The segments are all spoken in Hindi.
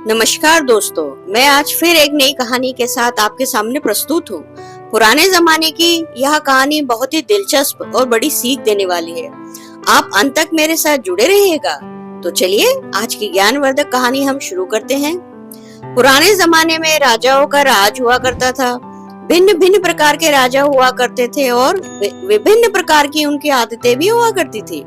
नमस्कार दोस्तों, मैं आज फिर एक नई कहानी के साथ आपके सामने प्रस्तुत हूँ। पुराने जमाने की यह कहानी बहुत ही दिलचस्प और बड़ी सीख देने वाली है। आप अंत तक मेरे साथ जुड़े रहिएगा। तो चलिए आज की ज्ञानवर्धक कहानी हम शुरू करते हैं। पुराने जमाने में राजाओं का राज हुआ करता था। भिन्न भिन्न प्रकार के राजा हुआ करते थे और विभिन्न प्रकार की उनकी आदतें भी हुआ करती थी।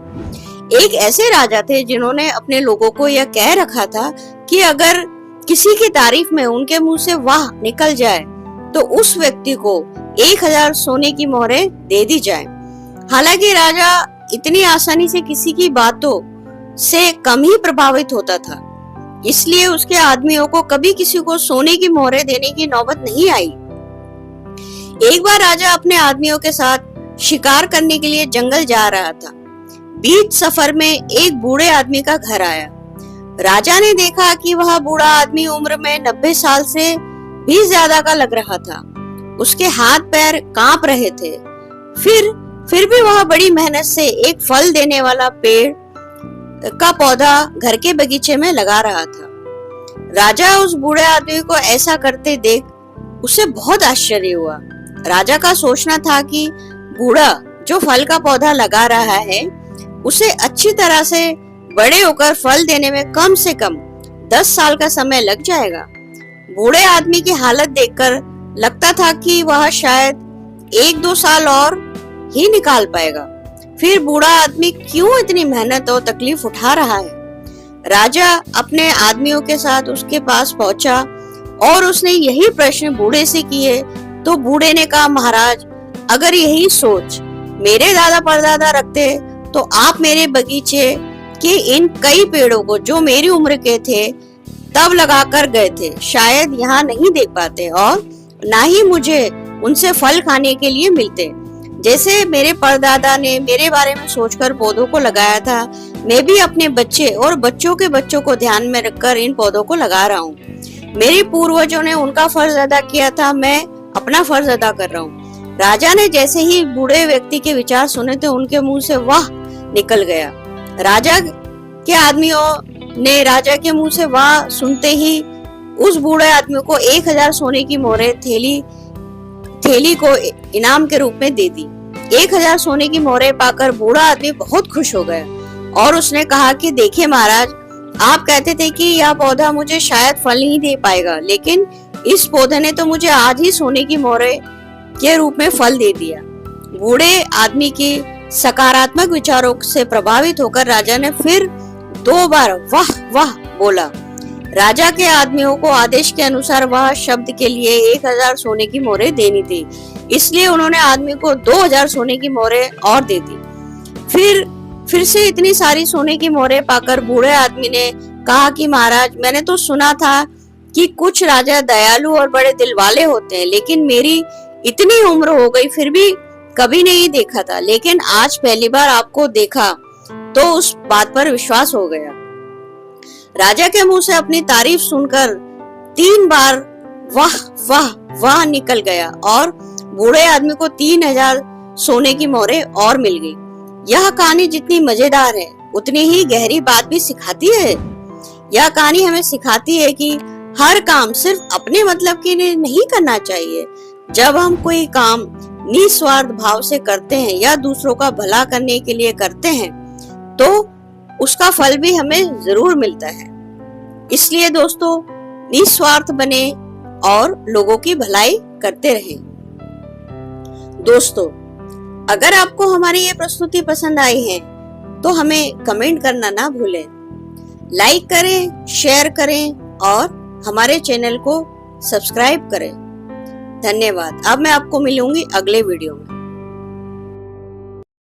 एक ऐसे राजा थे जिन्होंने अपने लोगों को यह कह रखा था कि अगर किसी की तारीफ में उनके मुंह से वाह निकल जाए तो उस व्यक्ति को 1000 सोने की मोहरें दे दी जाए। हालांकि राजा इतनी आसानी से किसी की बातों से कम ही प्रभावित होता था, इसलिए उसके आदमियों को कभी किसी को सोने की मोहरें देने की नौबत नहीं आई। एक बार राजा अपने आदमियों के साथ शिकार करने के लिए जंगल जा रहा था। बीच सफर में एक बूढ़े आदमी का घर आया। राजा ने देखा कि वह बूढ़ा आदमी उम्र में 90 साल से भी ज्यादा का लग रहा था। उसके हाथ पैर कांप रहे थे। फिर भी वह बड़ी मेहनत से एक फल देने वाला पेड़ का पौधा घर के बगीचे में लगा रहा था। राजा उस बूढ़े आदमी को ऐसा करते देख उसे बहुत आश्चर्य हुआ। राजा का सोचना था कि बूढ़ा जो फल का पौधा लगा रहा है उसे अच्छी तरह से बड़े होकर फल देने में कम से कम 10 साल का समय लग जाएगा। बूढ़े आदमी की हालत देखकर लगता था कि वह शायद 1-2 साल और ही निकाल पाएगा। फिर बूढ़ा आदमी क्यों इतनी मेहनत और तकलीफ उठा रहा है? राजा अपने आदमियों के साथ उसके पास पहुंचा और उसने यही प्रश्न बूढ़े से किए तो बूढ़े ने कहा, महाराज, अगर यही सोच मेरे दादा परदादा रखते तो आप मेरे बगीचे के इन कई पेड़ों को जो मेरी उम्र के थे तब लगा कर गए थे शायद यहाँ नहीं देख पाते और ना ही मुझे उनसे फल खाने के लिए मिलते। जैसे मेरे परदादा ने मेरे बारे में सोचकर पौधों को लगाया था, मैं भी अपने बच्चे और बच्चों के बच्चों को ध्यान में रखकर इन पौधों को लगा रहा हूँ। मेरे पूर्वजों ने उनका फर्ज अदा किया था, मैं अपना फर्ज अदा कर रहा हूँ। राजा ने जैसे ही बूढ़े व्यक्ति के विचार सुने तो उनके मुंह से वाह निकल गया। राजा के आदमियों ने राजा के मुंह से वाह सुनते ही उस बूढ़े आदमी को 1000 सोने की मोहरें थैली को इनाम के रूप में दे दी। 1000 सोने की मोहरें पाकर बूढ़ा आदमी बहुत खुश हो गया और उसने कहा कि देखिए महाराज, आप कहते थे कि यह पौधा मुझे शायद फल नहीं दे पाएगा, लेकिन इस पौधे ने तो मुझे आज ही सोने की मोहरें के रूप में फल दे दिया। बूढ़े आदमी की सकारात्मक विचारों से प्रभावित होकर राजा ने फिर 2 बार वाह वाह बोला। राजा के आदमियों को आदेश के अनुसार वह शब्द के लिए 1000 सोने की मोहरें देनी थी, इसलिए उन्होंने आदमी को 2000 सोने की मोहरें और दे दी। फिर से इतनी सारी सोने की मोहरें पाकर बूढ़े आदमी ने कहा कि महाराज, मैंने तो सुना था कि कुछ राजा दयालु और बड़े दिल वाले होते हैं, लेकिन मेरी इतनी उम्र हो गई फिर भी कभी नहीं देखा था, लेकिन आज पहली बार आपको देखा तो उस बात पर विश्वास हो गया। राजा के मुंह से अपनी तारीफ सुनकर 3 बार वाह वाह वाह निकल गया और बूढ़े आदमी को 3000 सोने की मोहरें और मिल गई। यह कहानी जितनी मजेदार है उतनी ही गहरी बात भी सिखाती है। यह कहानी हमें सिखाती है कि हर काम सिर्फ अपने मतलब के लिए नहीं करना चाहिए। जब हम कोई काम निस्वार्थ भाव से करते हैं या दूसरों का भला करने के लिए करते हैं तो उसका फल भी हमें जरूर मिलता है। इसलिए दोस्तों, निस्वार्थ बने और लोगों की भलाई करते रहें। दोस्तों, अगर आपको हमारी ये प्रस्तुति पसंद आई है तो हमें कमेंट करना ना भूलें। लाइक करें, शेयर करें और हमारे चैनल को सब्सक्राइब करें। धन्यवाद। अब मैं आपको मिलूंगी अगले वीडियो में।